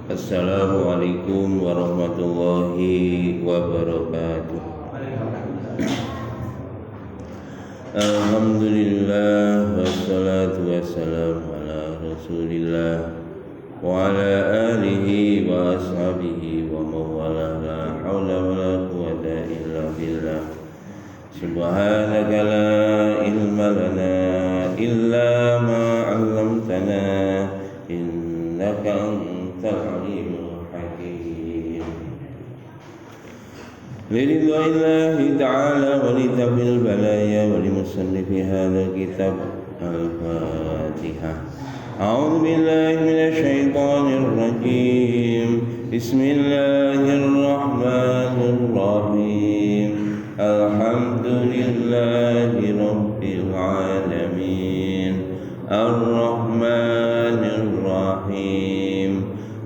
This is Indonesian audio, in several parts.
Assalamualaikum warahmatullahi wabarakatuh. Alhamdulillah wassalatu wassalamu ala Rasulillah wa ala alihi wa ashabihi wa mawala la hawla wa la quwwata illa billah. Subhanaka la ilma lana illa ma 'allamtana innaka antal alimul hakim. لرضا الله تعالى ولتقي البلايا ولمصنف هذا الكتاب. الفاتحة. أعوذ بالله من الشيطان الرجيم. بسم الله الرحمن الرحيم. الحمد لله رب العالمين الرحمن الرحيم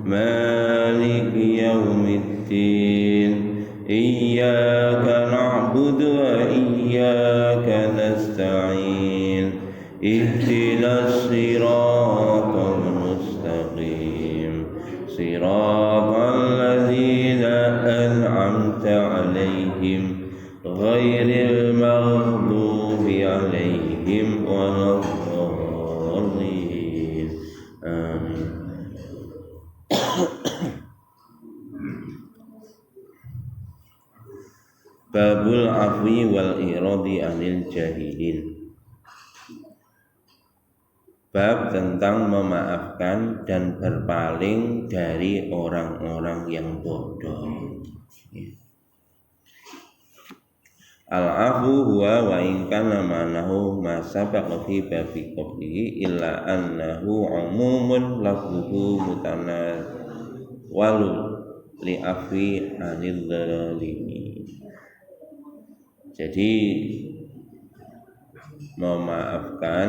مالك يوم الدين إياك نعبد وإياك نستعين اهدنا الصراط المستقيم صراط الذين أنعمت عليهم غير المغضوب عليهم ولا الضالين آمين. Babul afwi wal iradi anil jahilin. Bab tentang memaafkan dan berpaling dari orang-orang yang bodoh. Al-afu huwa wa in kana manahu ma sabaqa fi babi qablihi illa annahu umumun lafzuhu mutanawwal li afwi anil zalimi. Jadi memaafkan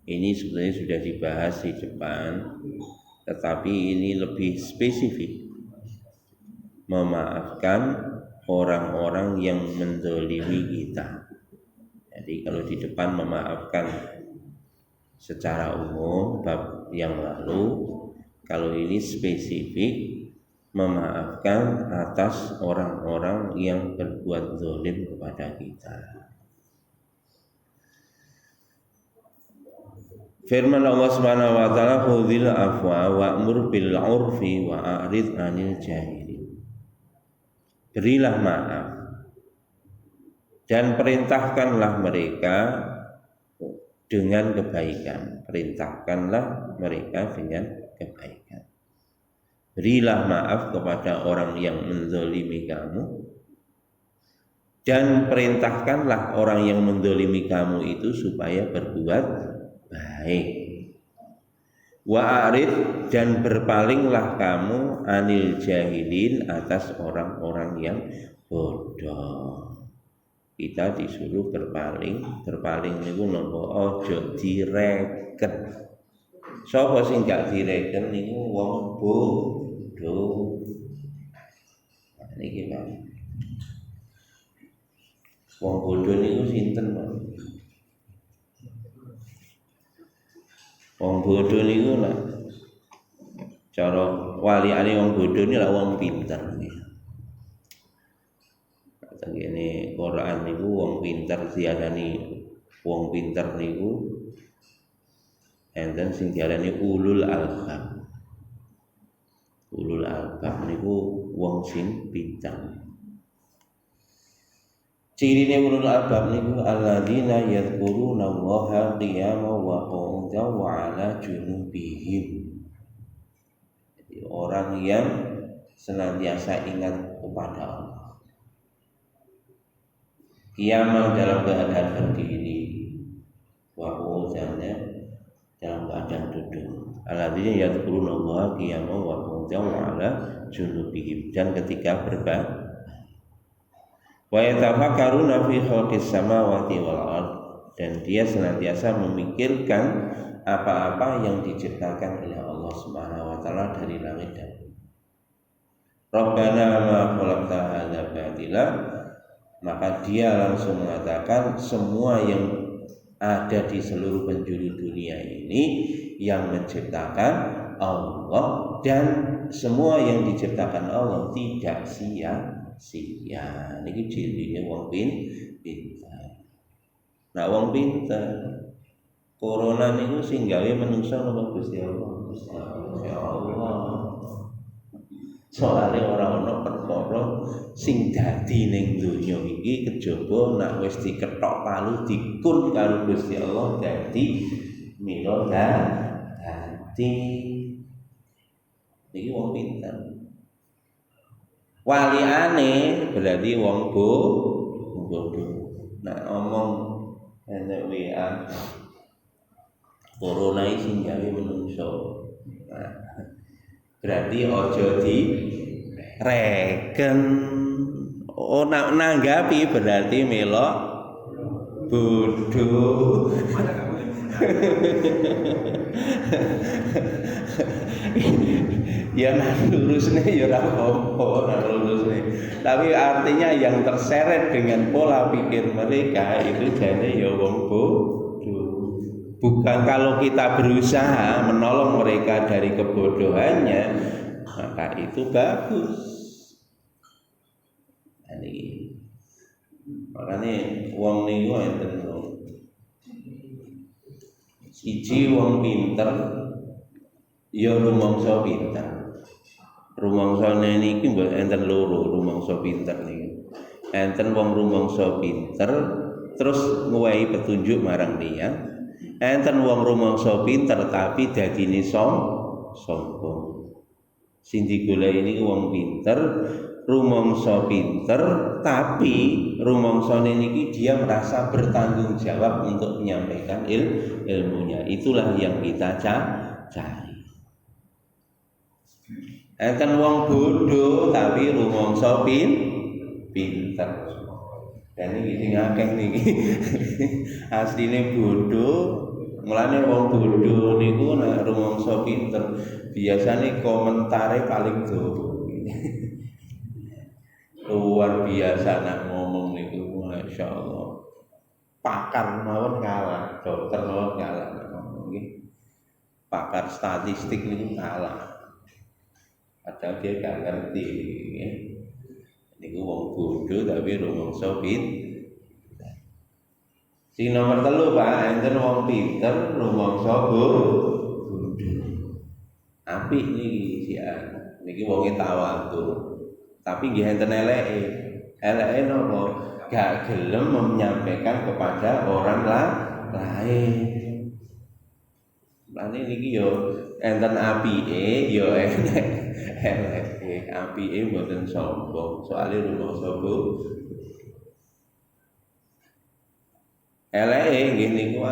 ini sebenarnya sudah dibahas di depan, tetapi ini lebih spesifik. Memaafkan orang-orang yang menzalimi kita. Jadi kalau di depan memaafkan secara umum bab yang lalu, kalau ini spesifik memaafkan atas orang-orang yang berbuat zalim kepada kita. Firman Allah Subhanahu wa taala, "Khudhil afwa wa'mur bil 'urfi wa a'rid 'anil jahilin." Berilah maaf dan perintahkanlah mereka dengan kebaikan. Perintahkanlah mereka dengan kebaikan. Berilah maaf kepada orang yang menzalimi kamu dan perintahkanlah orang yang menzalimi kamu itu supaya berbuat baik. Wa'arid dan berpalinglah kamu anil jahilin atas orang-orang yang bodoh. Kita disuruh berpaling. Berpaling niku nopo ojo direken. Sapa sing gak direken niku wong bodoh. Niki Pak. Wong bodoh niku sinten, Pak? Wong bodoh niku lah cara waliane wong bodoh ni lah wong pinter nggih. Ini Quran niku wong pinter diarani wong pinter niku enten sing diarani ulul albab. Ulul albab niku wong sing pinter. Cirine ulul albab niku alladzina yadhkuruna Allaha qiyaman wa qu'udan wa 'ala junubihim. Jadi orang yang senantiasa ingat kepada Allah. Qiyam dalam keadaan berdiri, wa qu'udan dalam keadaan duduk. Alladzina yadhkuruna Allaha qiyaman wa qu'udan wa 'ala junubihim, dan ketika berbaring. Wa yatafakkaruna fi khalqis samawati wal ardh, dan dia senantiasa memikirkan apa-apa yang diciptakan oleh Allah Subhanahu wa taala dari langit dan bumi. Rabbana ma khalaqta hadza batila, maka dia langsung mengatakan semua yang ada di seluruh penjuru dunia ini yang menciptakan Allah, dan semua yang diciptakan Allah tidak sia-sia. Niki cirine wong pinter. Nah wong pinter corona niku sing gawe menungso napa Gusti Allah. Ya Allah. Soale ora ana perkara sing dadi ning donya iki kejaba nak wis dikethok palu dikun karo Gusti Allah dadi mila dadi niki wong pinter. Waliane berarti wong bodoh. Nah omong enek WA corona sing gawe menungso. Nah, berarti ojo direken. Oh nanggapi berarti melok bodoh. Ya lurusnya ya ora apa-apa, lurusnya. Tapi artinya yang terseret dengan pola pikir mereka itu jane ya wong bodoh. Bukan kalau kita berusaha menolong mereka dari kebodohannya, maka itu bagus. Ini makanya wong niku enten siji wong pinter ya rumangsa pinter. Rumangsane niki mbok enten loro rumangsa pinter niki. Enten wong rumangsa pinter terus ngowahi petunjuk marang dia. Enten wong rumangsa pinter tapi dadine sombong. Sing digoleki niki wong pinter, rumangsa pinter tapi rumangsane niki dia merasa bertanggung jawab untuk menyampaikan ilmunya. Itulah yang kita cari. Enten wong bodoh tapi rumangsa pinter. Dan ini sing akeh niki. Asline bodoh. Mulane wong bodoh niku nek rumangsa pinter, biasane komentare paling dawa. Luar biasa nak ngomong niku, masyaallah. Pakar mawon kalah, dokter mawon kalah ngomong nggih. Pakar statistik niku kalah. Padahal dia gak ngerti nggih. Niku wong bodoh tapi rumangsa pinter. Sing nomor 3 Pak, enten wong pinter rumangsa bodoh. Apik niki sian. Niki wonge tawadhu. Tapi nggih enten eleke. Eleke napa? Gak gelem menyampaikan kepada orang lain. Lan niki yo enten apike yo enek eleke. Apike mboten sombong, soalé rumangsa bodoh. Eleke nggih niku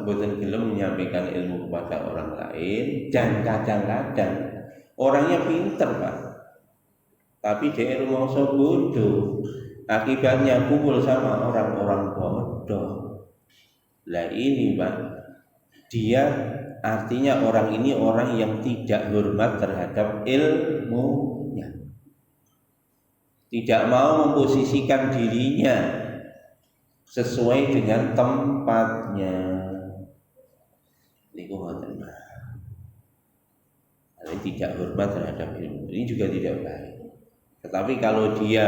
mboten gelem menyampaikan ilmu kepada orang lain dan kadang-kadang orangnya pinter Pak. Tapi dia rumangsa bodoh. Akibatnya kumpul sama orang-orang bodoh. Lah ini Pak, dia artinya orang ini orang yang tidak hormat terhadap ilmunya. Tidak mau memposisikan dirinya sesuai dengan tempatnya. Niku ngoten. Ini tidak hormat terhadap ilmu. Ini juga tidak baik. Tetapi kalau dia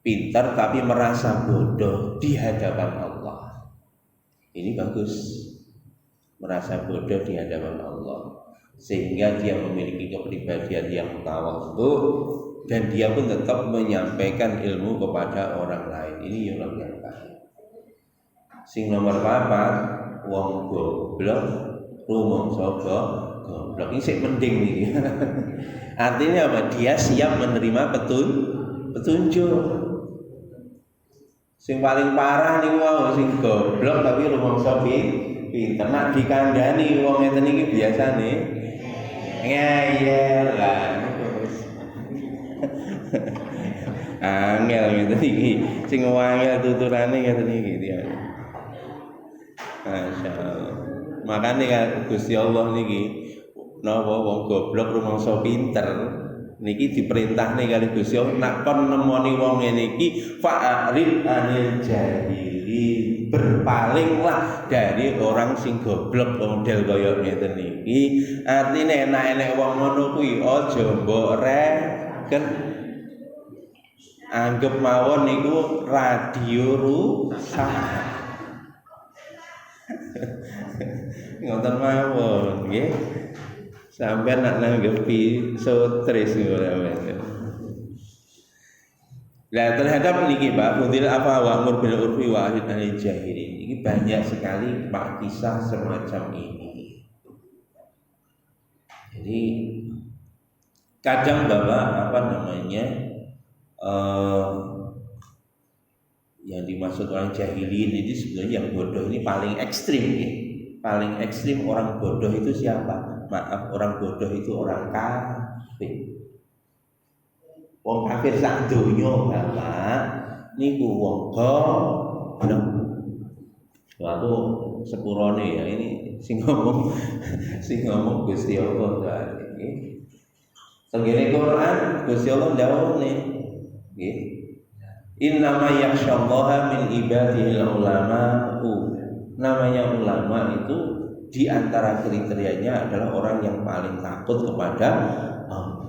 pintar tapi merasa bodoh di hadapan Allah, ini bagus. Merasa bodoh di hadapan Allah, sehingga dia memiliki kepribadian yang tawadhu dan dia pun tetap menyampaikan ilmu kepada orang lain. Ini orang yang baik. Sing nomor 4 wong goblok rumangsa goblok. Ini sik mending nih. Artinya apa? Dia siap menerima petunjuk. Sing paling parah niku wae sing goblok tapi rumangsa pinter. Nek dikandani wong ngeten iki biasane ngeyel lah. Angel ngeten iki. Sing wangel tuturane ngeten iki dia. Masyaallah. Makane kan Gusti Allah niki napa wong goblok rumangsa pinter niki diperintahne kali Gusti Allah nak kon nemoni wong ngene iki fa'rid anil jahilin. berpalinglah dari orang sing goblok model kaya ngeten iki. Artine enak-enak wong ngono kuwi aja mbok reken. Anggap mawon niku radio rusak. Ngoten mawon nggih. Sampai nak nanggepi stres ngono. Nah terhadap niki Pak, mudil apa wa'mur bil urfi wa ahid anil jahilin. Ini banyak sekali Pak kisah semacam ini. Jadi kadang Bapak yang dimaksud orang jahilin ini sebenarnya yang bodoh ini paling ekstrim ya. Paling ekstrim orang bodoh itu siapa? Maaf, orang bodoh itu orang kafir. Wong kafir sak donya Bapak niku wong goblok. Waktu sepurone ya ini sing ngomong Gusti Allah nggih. Tenggene Quran Gusti Allah dawuhne nggih. Innama yakhsyallaha min ibadihil ulama'u. Namanya ulama itu di antara kriterianya adalah orang yang paling takut kepada Allah.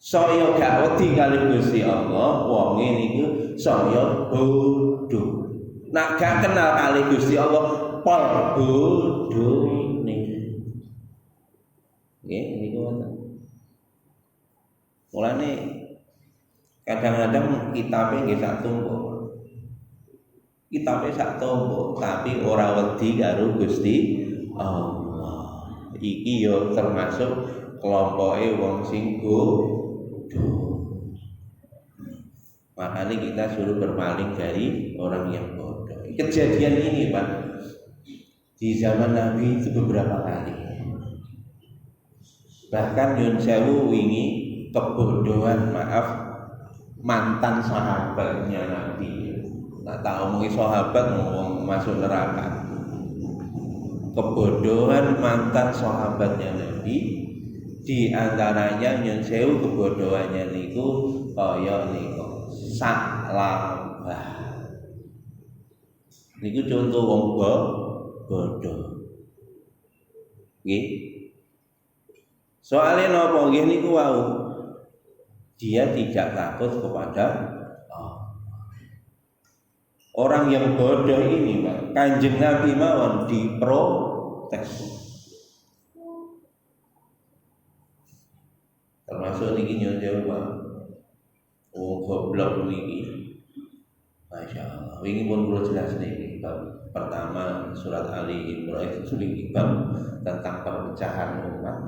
Saya gak wedi kali Gusti Allah, wong niku saya bodoh. Nak gak kenal kali Gusti Allah, pol bodoh niki. Nggih, niku ngoten. Mulane kadang-kadang kitabe nggih sak tumpuk. Kitabe sak tumpuk, tapi ora wedi karo Gusti Allah. Iki yo termasuk kelompoke wong sing bodoh. Makanya kita suruh berpaling dari orang yang bodoh. Kejadian ini Pak di zaman Nabi itu beberapa kali. Bahkan Yun Sewu wingi kebodohan mantan sahabatnya Nabi. Nggak tahu mungkin sahabat mau masuk neraka. Kebodohan mantan sahabatnya Nabi, di antaranya Nyun Sewu kebodohannya niku kaya niku saklabah. Niku contoh wong bodoh. Nggih. Soalnya napa nggih niku wau. Dia tidak takut kepada orang yang bodoh ini, Pak. Kanjeng Nabi mawon diprotes. Termasuk niki Nyun Sewu, Pak. Wong goblok niki. Masya Allah. Wingi pun kula jelas niki bab pertama surat Ali Imran itu bab tentang perpecahan umat.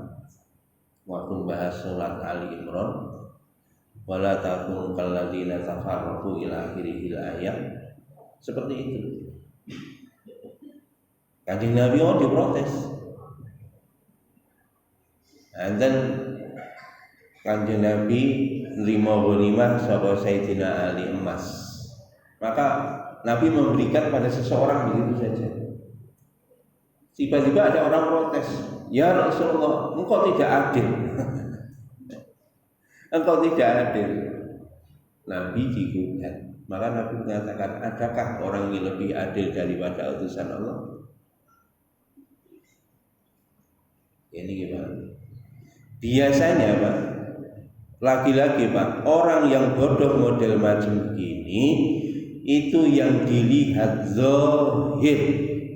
Waktu bahas surat Ali Imran, wala takunu kalladzina tafarraqu ila akhiril ayat. Seperti itu. Kanjeng Nabi diprotes. And then Kanjeng Nabi nerima ghanimah sapa Sayyidina Ali emas. Maka Nabi memberikan pada seseorang begitu saja. Tiba-tiba ada orang protes, "Ya Rasulullah, engkau tidak adil." Engkau tidak adil. Nabi digugat. Maka Nabi mengatakan, adakah orang yang lebih adil daripada utusan Allah? Ini gimana? Biasanya Pak, lagi-lagi Pak, orang yang bodoh model macam begini itu yang dilihat zahir,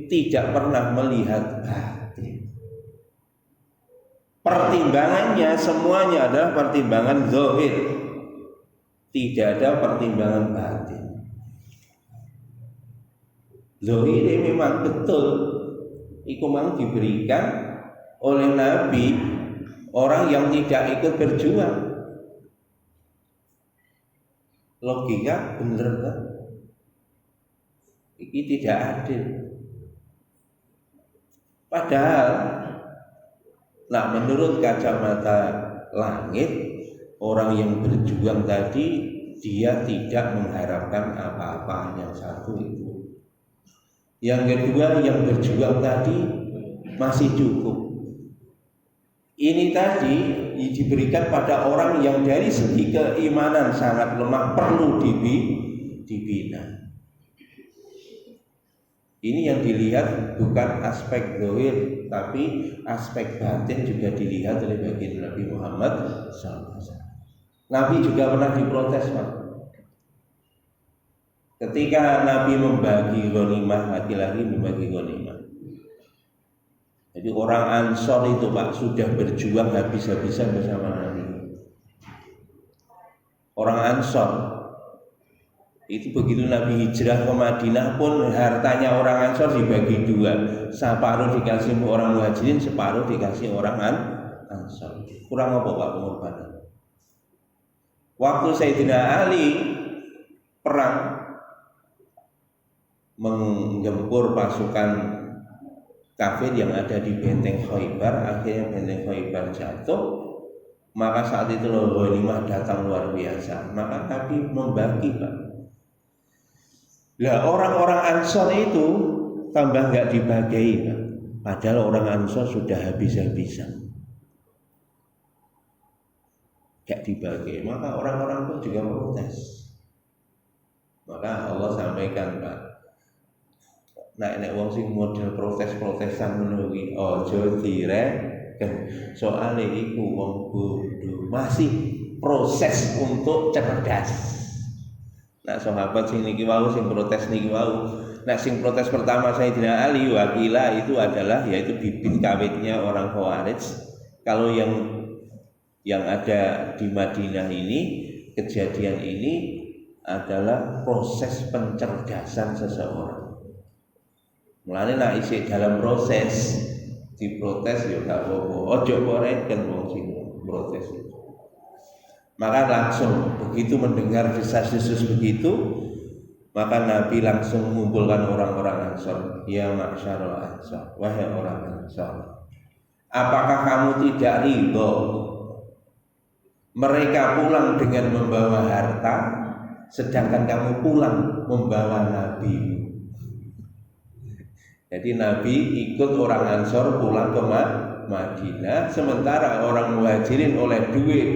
tidak pernah melihat batin. Pertimbangannya semuanya adalah pertimbangan zahir. Tidak ada pertimbangan batin. Zahir ini memang betul. Iku memang diberikan oleh Nabi orang yang tidak ikut berjuang. Logika bener kan? Ini tidak adil. Padahal, nah menurut kacamata langit, orang yang berjuang tadi dia tidak mengharapkan apa-apa. Yang satu itu. Yang kedua, yang berjuang tadi masih cukup. Ini tadi diberikan pada orang yang dari segi keimanan sangat lemah, perlu dibina. Ini yang dilihat bukan aspek zahir, tapi aspek batin juga dilihat oleh baginda Nabi Muhammad SAW. Nabi juga pernah diprotes, Pak. Ketika Nabi membagi ghanimah, laki-laki membagi ghanimah. Jadi orang Ansor itu, Pak, sudah berjuang habis-habisan bersama Nabi. Orang Ansor itu begitu Nabi hijrah ke Madinah pun hartanya orang Ansor dibagi dua, separuh dikasih orang Muhajirin, separuh dikasih orang Ansor. Kurang apa Pak pengorbanan? Waktu Sayyidina Ali perang menggempur pasukan kafir yang ada di benteng Khaybar, akhirnya benteng Khaybar jatuh. Maka saat itu ghanimah datang luar biasa, maka Nabi membagi, Pak. Lah orang-orang Ansor itu tambah nggak dibagi, Pak. Padahal orang Ansor sudah habis-habisan, nggak dibagi. Maka orang-orang pun juga protes. Maka Allah sampaikan, Pak, nek wong sing model protes-protesan ngono kuwi aja direken. Soale iku wong bodoh, masih proses untuk cerdas. Nah sahabat sing niki wau sing protes niki wau. Nah sing protes pertama Sayyidina Ali wakila itu adalah yaitu bibit kawitnya orang Khawarij. Kalau yang ada di Madinah ini, kejadian ini adalah proses pencerdasan seseorang. Mulane nek isih dalam proses diprotes ya gak apa-apa. Ojo koreken wong sing protes itu. Maka langsung begitu mendengar desas-desus begitu, maka Nabi langsung mengumpulkan orang-orang Ansor. Ya ma'syarul Ansor, wahai orang Ansor, apakah kamu tidak ridho mereka pulang dengan membawa harta, sedangkan kamu pulang membawa Nabi? Jadi Nabi ikut orang Ansor pulang ke Madinah, sementara orang Muhajirin oleh duit,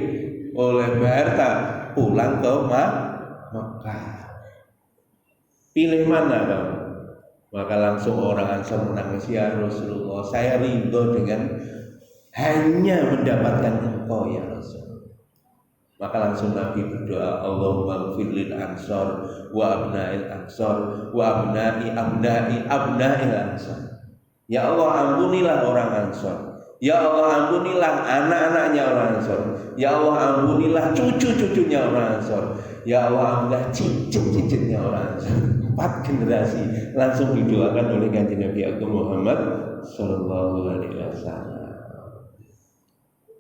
oleh harta pulang ke Mekah. Pilih mana kamu? Maka langsung orang Ansor menangis, ya Rasulullah, saya ridho dengan hanya mendapatkan engkau ya Rasul. Maka langsung Nabi berdoa, Allahumma ighfir lil ansor wa abna'il ansor wa abna'il ansor. Ya Allah, ampunilah orang Ansor. Ya Allah, ampunilah anak-anaknya orang Ansor. Ya Allah, ampunilah cucu-cucunya orang Ansor. Ya Allah, ampunilah cicit-cicitnya orang Ansor. 4 generasi langsung didoakan oleh Kanjeng Nabi Agung Muhammad sallallahu alaihi wasallam.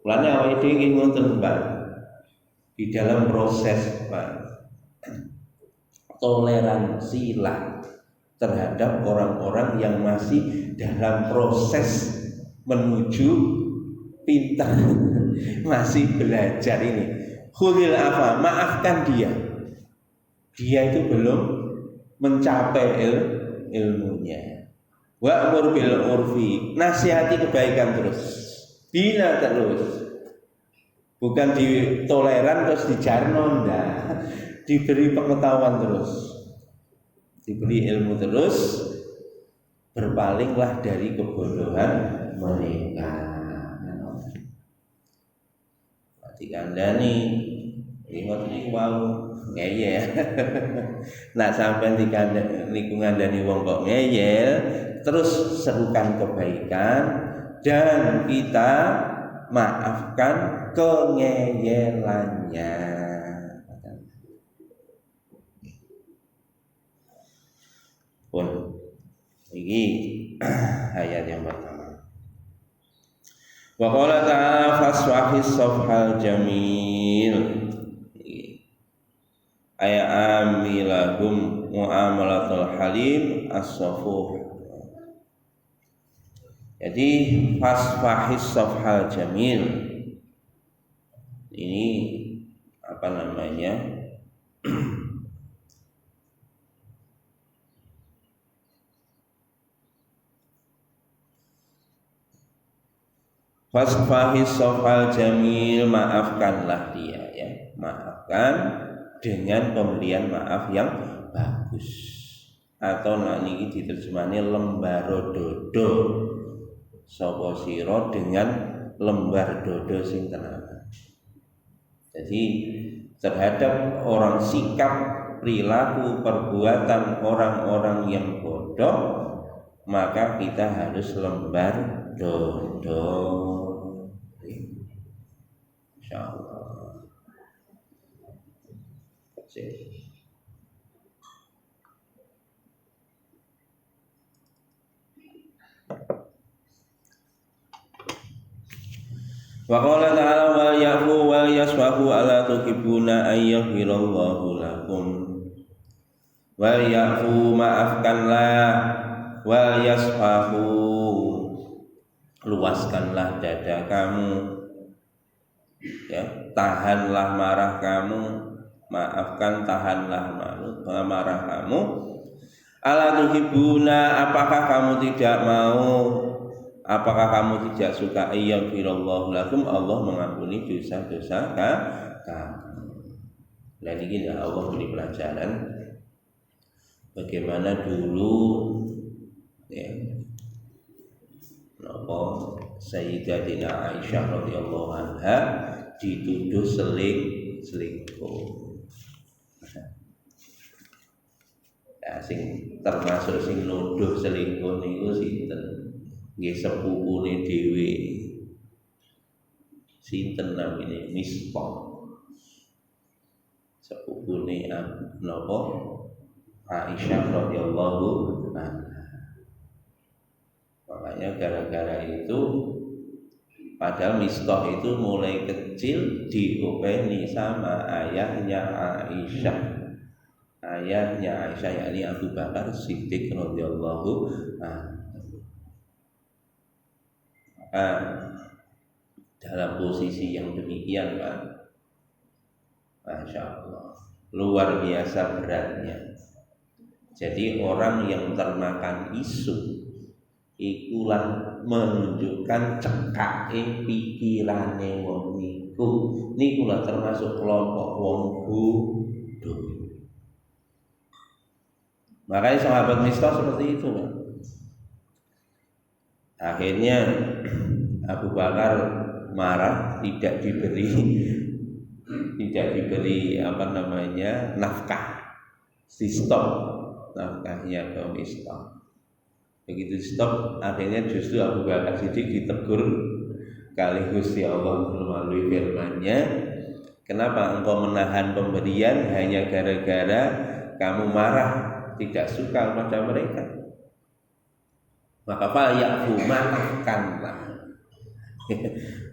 Mulane awake dhewe iki ngoten, Pak. Di dalam proses, Pak, toleransilah terhadap orang-orang yang masih dalam proses menuju pintar, masih belajar ini. Khulil afa, maafkan dia. Dia itu belum mencapai ilmunya. Wa'mur bil urfi, nasihati kebaikan terus, bina terus. Bukan ditoleran terus dijarno, ndak. Diberi pengetahuan terus, diberi ilmu terus, berpalinglah dari kebodohan mereka. Dikandani, ingat iki wau ngeyel. Nak sampean niku ngandani wong kok ngeyel, terus serukan kebaikan dan kita maafkan kengeyelannya. Pun ini ayat yang pertama. Wa qala ta'ala fasfahis safhal jamil. Aya amilahum muamalatul halim as-safuh. Jadi fasfahis safhal jamil ini apa namanya? Fasfahis safhal jamil, maafkanlah dia ya. Maafkan dengan pemberian maaf yang bagus. atau nak niki diterjemahane lembaro dodo sapa sira dengan lembar dodo sing tenanan. Jadi terhadap orang sikap, perilaku, perbuatan orang-orang yang bodoh, maka kita harus lembar dodo. Insyaallah. Wa qala ta'ala wal yafu wal yasfahu ala tuhibbuna ayyahirallahu lakum. Wal yafu maafkanlah, wal yasfahu luaskanlah dada kamu, ya, tahanlah marah kamu, maafkan, tahanlah marah kamu. Ala tuhibbuna, apakah kamu tidak mau, apakah kamu tidak suka ayyafirallahu lakum, Allah mengampuni dosa-dosa kamu. Nah ini Allah beri pelajaran bagaimana dulu ya Sayyidatina Aisyah radhiyallahu anha dituduh selingkuh. Ya, termasuk sing nuduh selingkuh niku sinten? Nggih sepupune dhewe. Sinten namine? Misbah. Sepupune napa? Aisyah radhiyallahu anha. Makanya gara-gara itu, padahal Misbah itu mulai kecil diopeni sama ayahnya Aisyah. Ayahnya Aisyah yakni Abu Bakar Siddiq radhiyallahu anhu. Dalam posisi yang demikian, Pak, Masya Allah, luar biasa beratnya. Jadi orang yang termakan isu ikulah menunjukkan cekake pikirane wong niku lah termasuk kelompok wong bodoh. Makanya sahabat Mistah seperti itu, Pak. Akhirnya Abu Bakar marah, tidak diberi nafkah, di stop nafkahnya ke Mistah. Begitu stop, akhirnya justru Abu Bakar Siddiq ditegur kali Gusti Allah melalui firman-Nya, kenapa engkau menahan pemberian hanya gara-gara kamu marah, tidak suka pada mereka? Maka fa'yafu, maafkanlah.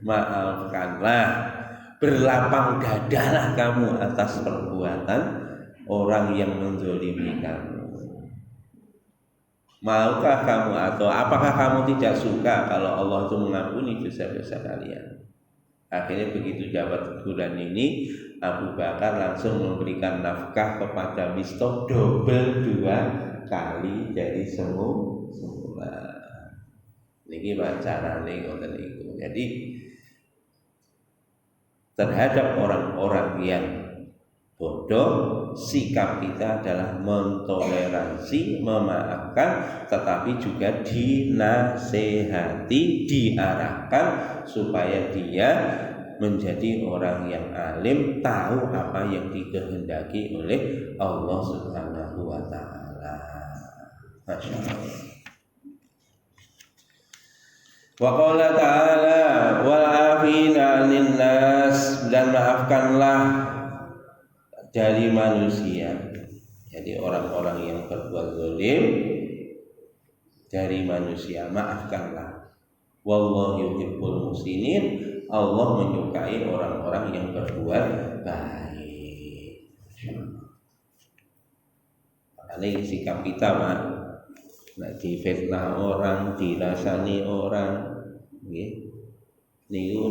Maafkanlah, berlapang dadalah kamu atas perbuatan orang yang menzalimi kamu. Maukah kamu atau apakah kamu tidak suka kalau Allah itu mengampuni dosa-dosa kalian? Akhirnya begitu dapat teguran ini, Abu Bakar langsung memberikan nafkah kepada Mistah double 2 kali dari semula. Niki carane ngoten niku. Jadi terhadap orang-orang yang bodoh, sikap kita adalah mentoleransi, memaafkan, tetapi juga dinasehati, diarahkan supaya dia menjadi orang yang alim, tahu apa yang dikehendaki oleh Allah Subhanahu wa taala. Masya Allah. Wa qala ta'ala wal 'afina 'anil nas, dan maafkanlah dari manusia. Jadi orang-orang yang berbuat zalim dari manusia, maafkanlah. Wallahu yuhibbul muhsinin, Allah menyukai orang-orang yang berbuat baik. Ini sikap kita, Mak. Nek difitnah orang, dirasani orang, nggih. Niku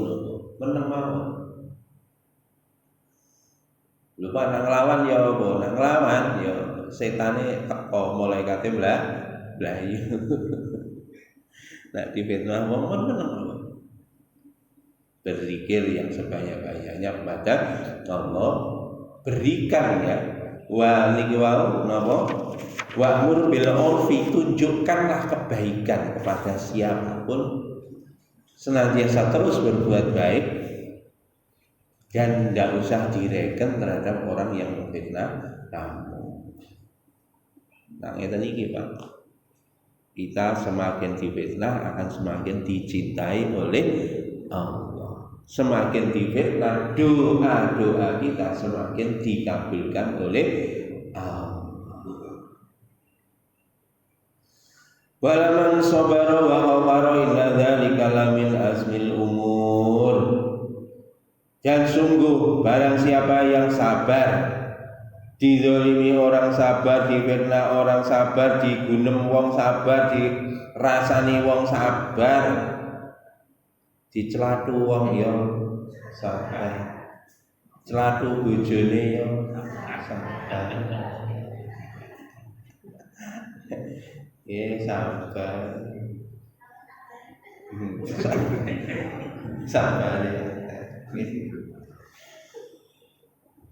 meneng mawon. Lupa nang lawan ya apa? Nang lawan ya setane teko malaikate blayu. Nek difitnah wong meneng mawon. Berzikir yang sebanyak-banyaknya kepada Allah, berikan ya wa niki wau napa Wa'mur bil urfi, tunjukkanlah kebaikan kepada siapapun, senantiasa terus berbuat baik dan tidak usah direken terhadap orang yang memfitnah kamu. Nah, ngeten iki Pak. Kita semakin difitnah akan semakin dicintai oleh Allah. Semakin difitnah, doa-doa kita semakin dikabulkan oleh Allah. Walaman sabara wa ghafara illa dzalika lamin azmil umur. Dan sungguh barang siapa yang sabar, dizalimi orang sabar, difitnah orang sabar, digunem wong sabar, dirasani wong sabar, dicelatu wong ya sabar, celatu bojone ya sabar. Sabar. Sabar ya.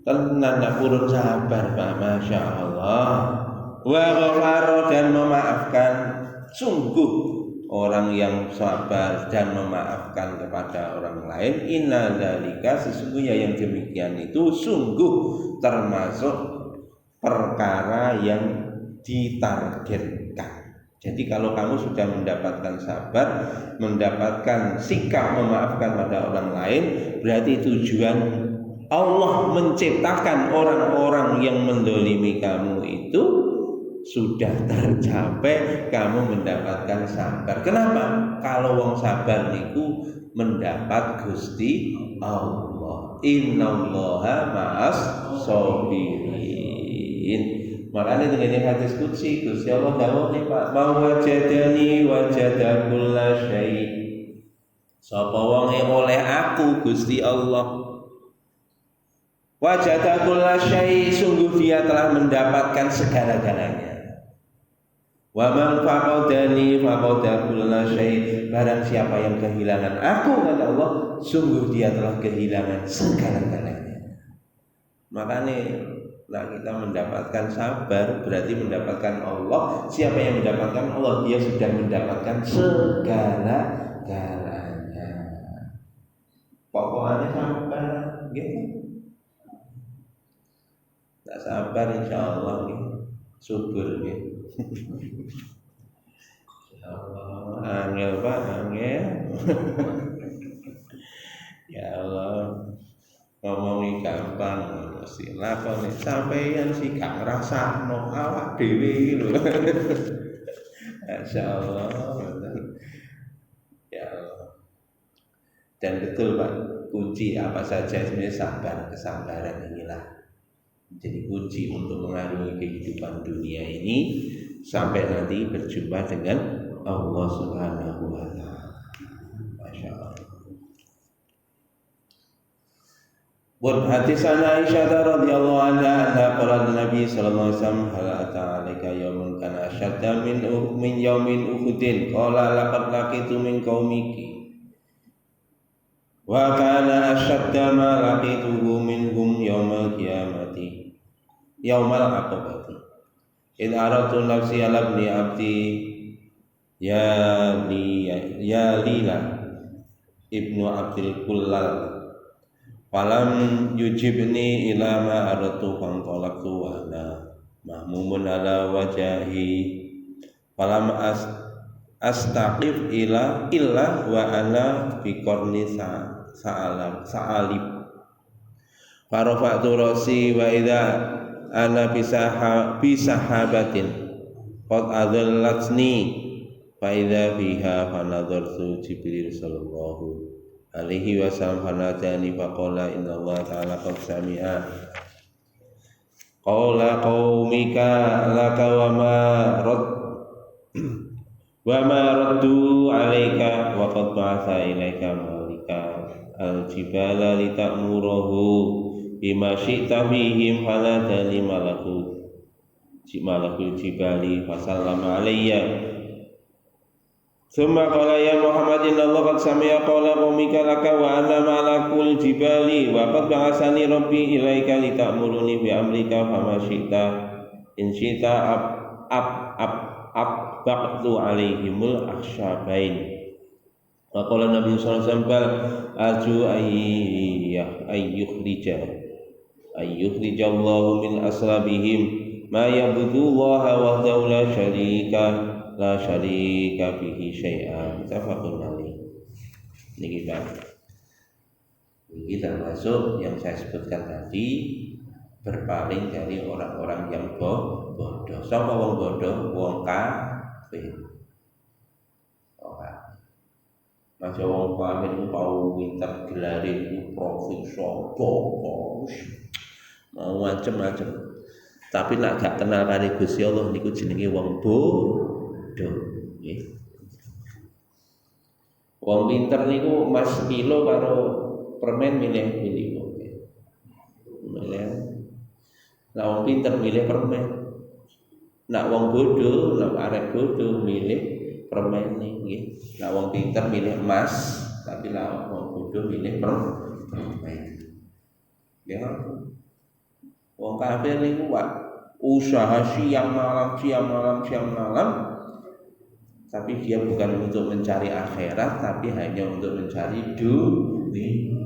Tenan purun sabar Pak, Masya Allah. Wa ghafara, dan memaafkan. Sungguh orang yang sabar dan memaafkan kepada orang lain, inna dzalika, sesungguhnya yang demikian itu sungguh termasuk perkara yang ditargetkan. Jadi kalau kamu sudah mendapatkan sabar, mendapatkan sikap memaafkan pada orang lain, berarti tujuan Allah menciptakan orang-orang yang mendolimi kamu itu sudah tercapai, kamu mendapatkan sabar. Kenapa? Kalau wong sabar niku mendapat Gusti Allah. Innallaha ma'as sabirin. Makanya dengan hadis qudsi, Gusti Allah dawuh nih Pak, "Mau wajadani wajada kulla syai." Sapa wonge oleh aku Gusti Allah, wajada kulla syai, sungguh dia telah mendapatkan segala-galanya. Wa man faqadani faqada kulla syai, barang siapa yang kehilangan aku, kata Allah, sungguh dia telah kehilangan segala-galanya. Makanya kita mendapatkan sabar berarti mendapatkan Allah. Siapa yang mendapatkan Allah, dia sudah mendapatkan segala-galanya. Pokoknya sabar gitu. Tak sabar insyaallah gitu. Subur gitu. Insyaallah angel Pak, angel. Ya Allah, ngomongi gampang mesti lakone sampeyan sih gak ngrasakno awak dhewe iki lho. Masyaallah. Ya Allah. Dan betul Pak, kunci apa saja sebenarnya sabar, kesabaran inilah jadi kunci untuk mengarungi kehidupan dunia ini sampai nanti berjumpa dengan Allah Subhanahu wa taala. Masyaallah. Wa hadis Aisyah radhiyallahu anha qala Nabi sallallahu alaihi wasallam hal ata alaika yaumun kana ashadda min yaumin uhudin qala laqad laqitu min qaumiki wa kana ashadda ma laqituhu minhum yaumal qiyamati yaumal aqabati id aratu nafsi ala ibni abdi ya lila ibnu abdil kullal falam yujibni ila ma aratu fanqalaqtu wa ana mahmumun ala wajahi falam astaqif illa wa ana fi qarni sa'alib farafa'tu rasi wa idza ana bisahabatin qad adallatni fa idza fiha fanadhartu Jibril sallallahu alaihi wasallam fanatani faqala inna Allah ta'ala qad sami'a qawla qaumika laka wa ma raddu alaika wa qad ba'atha ilaika malika al-jibala lita'muruhu bima syi'ta fihim fanatani malakul jibali fasallama alayya Summa qala ya Muhammadin Allah qad sami'a qawla qaumika laka wa ana malakul jibali wa qad ba'asani rabbi ilaika lita'muruni bi amrika fama syi'ta in syi'ta baqtu alaihimul akhsyabain. Maqala Nabi sallallahu alaihi wasallam arju ayyukhrijallahu min aslabihim ma ya'budullaha wahdahu la syarika bihi syai'an. Tafaqun alaih. Niki Pak. Ini termasuk yang saya sebutkan tadi, berpaling dari orang-orang yang bodoh. Sapa wong bodoh? Wong kafir. Masa wong kafir itu tau minta gelarin itu profesor, bos, mau macam-macam. Tapi nak gak kenal kali Gusti Allah niku jenenge wong bodoh. Nggih. Wong pinter niku Mas kilo karo permen milih. Nak wong pinter milih permen. Nak wong bodoh, nak arek bodoh milih permen nggih. Nak wong pinter milih emas, tapi nak wong bodoh milih permen. Ya. Wong kafir niku usaha siang malam, tapi dia bukan untuk mencari akhirat, tapi hanya untuk mencari dunia.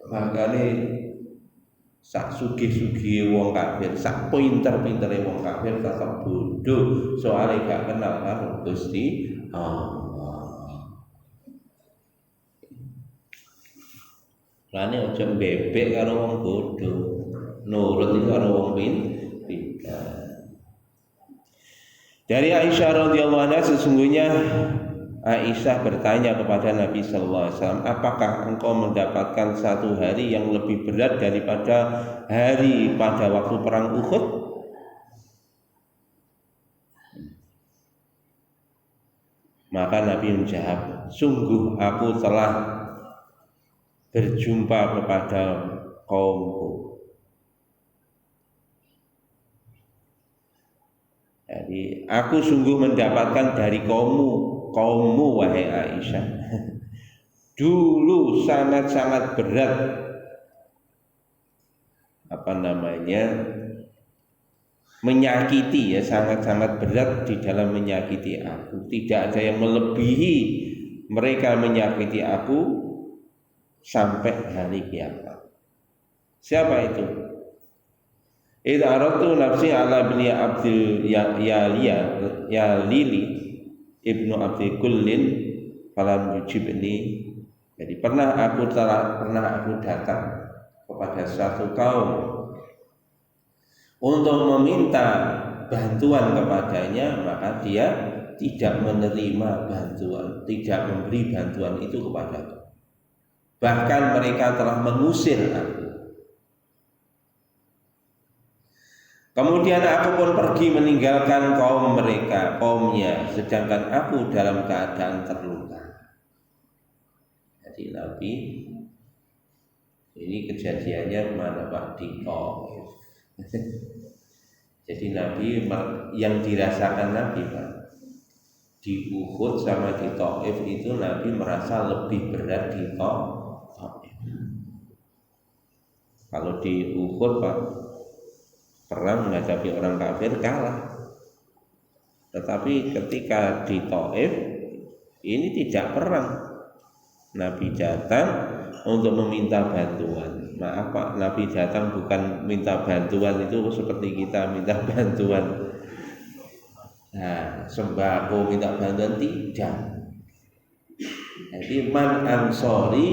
Makanya sak sugih-sugih wong kafir, sak pinter-pintere wong kafir tetap bodoh, soalnya gak kenal karo Gusti Allah. Lane aja bebek karo wong bodoh, nurut iki karo wong pinter. Dari Aisyah radhiyallahu anha, sesungguhnya Aisyah bertanya kepada Nabi sallallahu alaihi wasallam, apakah engkau mendapatkan satu hari yang lebih berat daripada hari pada waktu perang Uhud? Maka Nabi menjawab, sungguh aku telah berjumpa kepada kaumku. Jadi aku sungguh mendapatkan dari kaummu wahai Aisyah. Dulu sangat-sangat berat menyakiti, ya, sangat-sangat berat di dalam menyakiti aku. Tidak ada yang melebihi mereka menyakiti aku sampai hari kiamat. Siapa itu? Idza aradtu nafsi ala ibni Abdul Yalili ibnu Abdi Kullin falam yujibni. Jadi pernah aku datang kepada suatu kaum untuk meminta bantuan kepadanya, maka dia tidak menerima bantuan, tidak memberi bantuan itu kepadaku. Bahkan mereka telah mengusir aku. Kemudian aku pun pergi meninggalkan kaumnya, sedangkan aku dalam keadaan terluka. Jadi Nabi, ini kejadiannya mana Pak? Di Taif. Jadi Nabi, yang dirasakan Nabi Pak, di Uhud sama di Taif itu Nabi merasa lebih berat di Taif. Kalau di Uhud Pak, perang menghadapi orang kafir kalah. Tetapi ketika di Taif ini tidak perang. Nabi datang untuk meminta bantuan. Maaf Pak, Nabi datang bukan minta bantuan itu seperti kita minta bantuan. Nah, sembako minta bantuan tidak. Jadi man ansori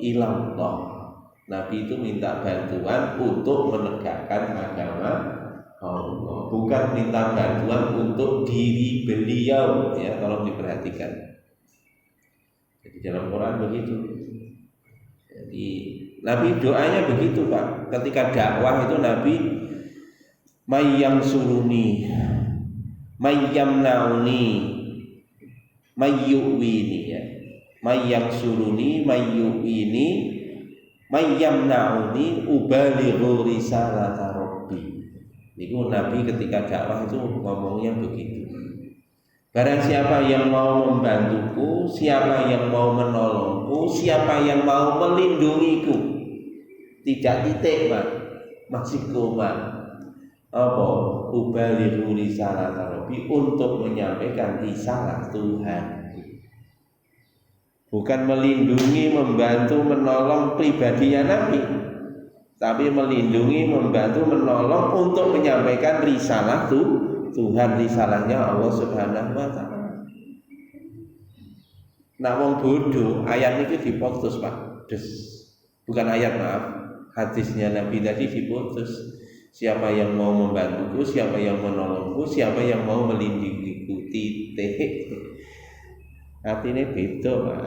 ilallah. Nabi itu minta bantuan untuk menegakkan agama Allah, bukan minta bantuan untuk diri beliau, ya, tolong diperhatikan. Jadi dalam Quran begitu. Jadi Nabi doanya begitu Pak. Ketika dakwah itu Nabi mayyam suruni, mayyam nauni, mayyuwini, ya. Mayyam suruni, mayyuwini, mayyam nauni ubalighu risalata rabbi. Itu Nabi ketika dakwah itu ngomongnya begitu. Barang siapa yang mau membantuku, siapa yang mau menolongku, siapa yang mau melindungiku. Tidak titik Pak, masih koma. Apa? ubalighu risalah Rabbi, untuk menyampaikan risalah Tuhan. Bukan melindungi, membantu, menolong pribadinya Nabi, tapi melindungi, membantu, menolong untuk menyampaikan risalah Tuhan, risalahnya Allah Subhanahu wa taala. Nah wong bodoh ayat itu diputus Pak. Bukan ayat, maaf. Hadisnya Nabi tadi diputus. Siapa yang mau membantuku, siapa yang menolongku, siapa yang mau melindungiku, titik. Artinya beda Pak.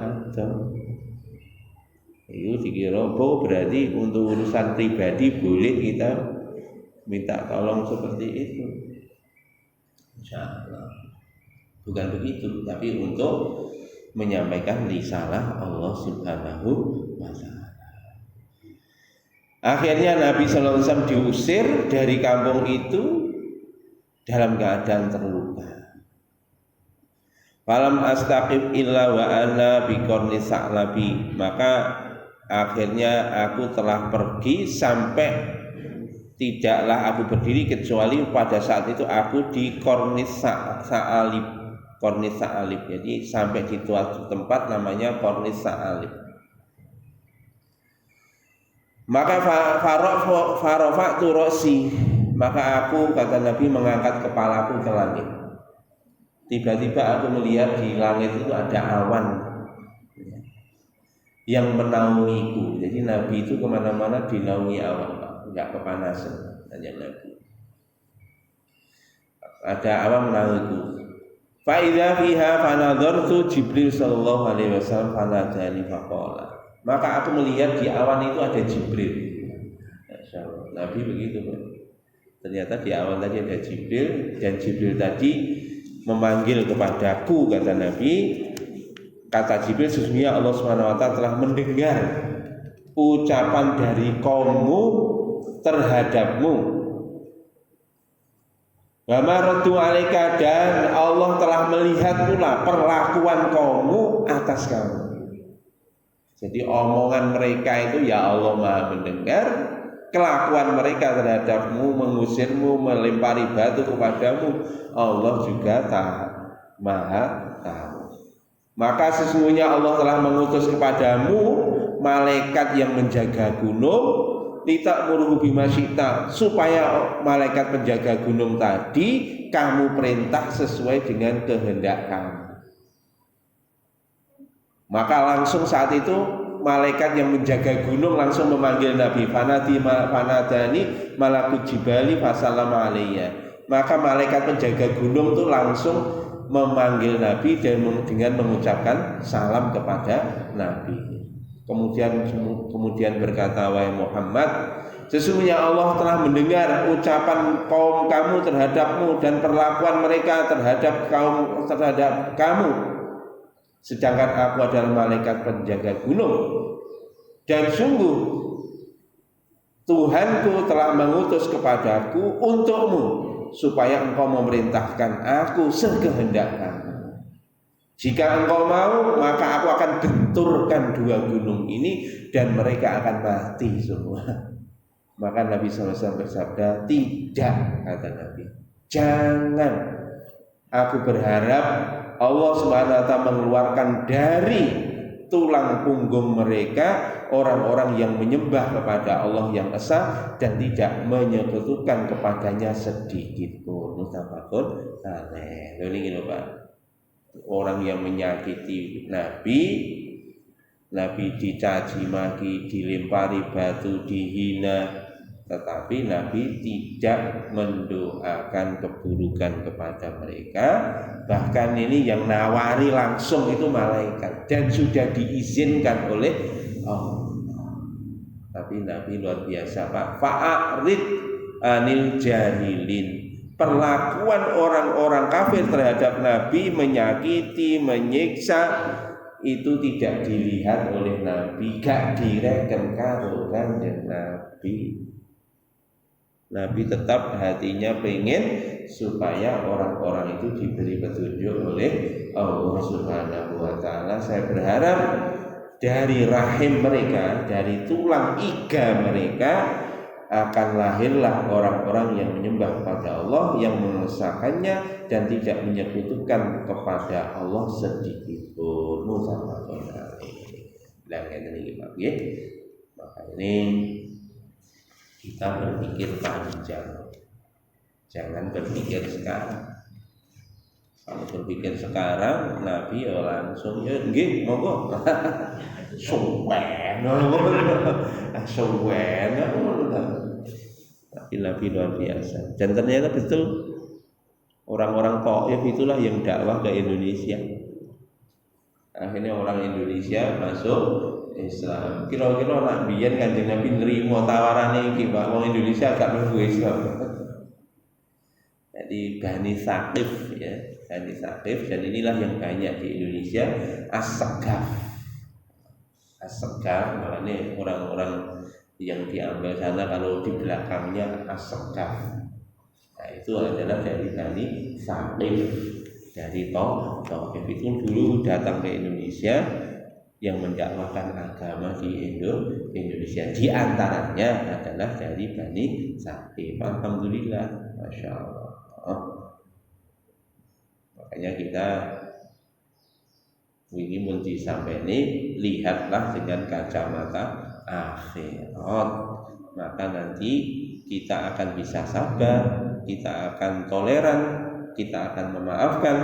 Itu dikira berarti untuk urusan pribadi boleh kita minta tolong seperti itu. Insyaallah. Bukan begitu, tapi untuk menyampaikan risalah Allah Subhanahu wa taala. Akhirnya Nabi sallallahu alaihi wasallam diusir dari kampung itu dalam keadaan terluka. Falam astaqib illa wa ana biqarni sa'labi, maka akhirnya aku telah pergi sampai tidaklah aku berdiri kecuali pada saat itu aku di Kornis Sa'alib. Kornis Sa'alib, jadi sampai di suatu tempat namanya Kornis Sa'alib. Maka farafa'tu ra'si, maka aku, kata Nabi, mengangkat kepalaku ke langit. Tiba-tiba aku melihat di langit itu ada awan yang menaungiku. Jadi Nabi itu kemana-mana dinaungi awan, enggak kepanasan, hanya Nabi. Ada awan menaungiku. Fa idza fiha fanadhartu Jibril sallallahu alaihi wasallam fanadani faqala. Maka aku melihat di awan itu ada Jibril. Nabi begitu, Pak. Ternyata di awan tadi ada Jibril, dan Jibril tadi memanggil kepadaku, kata Nabi. Kata Jibril, sesungguhnya Allah Subhanahu wa taala telah mendengar ucapan dari kaummu terhadapmu. Wa maradu alaika, dan Allah telah melihat pula perlakuan kaummu atas kamu. Jadi omongan mereka itu ya Allah Maha mendengar, kelakuan mereka terhadapmu, mengusirmu, melempari batu kepadamu, Allah juga Maha tahu. Maka sesungguhnya Allah telah mengutus kepadamu malaikat yang menjaga gunung, litakmuruhu bima syi'ta, supaya malaikat penjaga gunung tadi kamu perintah sesuai dengan kehendak kamu. Maka langsung saat itu malaikat yang menjaga gunung langsung memanggil Nabi. Fanadani malakut jibali fasallama alayya. Maka malaikat penjaga gunung itu langsung memanggil Nabi dan dengan mengucapkan salam kepada Nabi. Kemudian berkata, wahai Muhammad, sesungguhnya Allah telah mendengar ucapan kaum kamu terhadapmu dan perlakuan mereka terhadap kamu. Sedangkan aku adalah malaikat penjaga gunung, dan sungguh Tuhanku telah mengutus kepadaku untukmu supaya engkau memerintahkan aku sekehendak kamu. Jika engkau mau, maka aku akan benturkan dua gunung ini dan mereka akan mati semua. Maka Nabi SAW bersabda, tidak, kata Nabi, jangan. Aku berharap Allah Subhanahu wa taala mengeluarkan dari tulang punggung mereka orang-orang yang menyembah kepada Allah yang esa dan tidak menyekutukan kepadanya sedikit pun. Muttafaqun alaih. Ini lho Pak. Orang yang menyakiti Nabi dicaci maki, dilempari batu, dihina, tetapi Nabi tidak mendoakan keburukan kepada mereka. Bahkan ini yang nawari langsung itu malaikat dan sudah diizinkan oleh Allah. Tapi Nabi luar biasa Pak. Fa'arid anil jahilin. Perlakuan orang-orang kafir terhadap Nabi, menyakiti, menyiksa, itu tidak dilihat oleh Nabi, gak direken karo kanjeng Nabi. Nabi tetap hatinya pengen supaya orang-orang itu diberi petunjuk oleh Allah Subhanahu wa taala. Saya berharap dari rahim mereka, dari tulang iga mereka akan lahirlah orang-orang yang menyembah kepada Allah, yang mengesahkannya dan tidak menyekutukan kepada Allah sedikit pun. Muttafaqun alaih. Maka ini kita berpikir panjang, jangan berpikir sekarang. Kalau berpikir sekarang, Nabi ya langsung ya nggih monggo. Suwen. Suwen. Tapi Nabi luar biasa. Dan ternyata betul orang-orang Taif itulah yang dakwah ke Indonesia. Akhirnya orang Indonesia masuk Islam. Kira-kira nak biyen Kanjeng Nabi nerima tawarane iki, Pak. Wong Indonesia agak mlebu Islam. Jadi Bani Saqif ya, Bani Saqif, dan inilah yang banyak di Indonesia, As-Sagaf. As-Sagaf, makanya orang-orang yang diambil sana kalau di belakangnya As-Sagaf. Nah, itu adalah dari Bani Saqif, dari Taif. Itu dulu datang ke Indonesia yang mendakwahkan agama di Indonesia. Di antaranya adalah dari Bani Saqif. Alhamdulillah, masya Allah. Makanya kita ini munci sampai ini lihatlah dengan kacamata akhirat, maka nanti kita akan bisa sabar, kita akan toleran, kita akan memaafkan,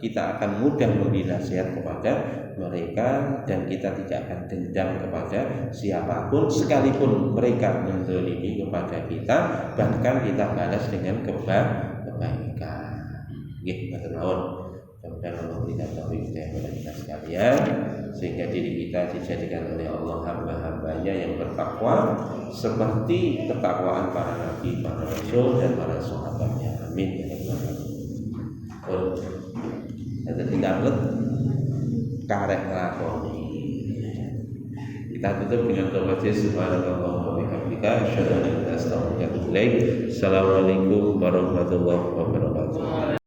kita akan mudah memberi nasihat kepada mereka, dan kita tidak akan dendam kepada siapapun sekalipun mereka menzalimi kepada kita, bahkan kita balas dengan kebaikan. Nggih, matur nuwun. Mudah-mudahan Allah memberikan taufik hidayah kepada kita sekalian, sehingga diri kita dijadikan oleh Allah hamba-hambanya yang bertakwa seperti ketakwaan para nabi, para rasul, dan para sahabatnya. Amin ya rabbal alamin. Ada tindakan karek nglakoni. Kita tutup dengan doa subhanallah wa bihamdika asyhadu an la ilaha illa anta astaghfiruka wa atubu ilaik. Assalamualaikum warahmatullahi wabarakatuh.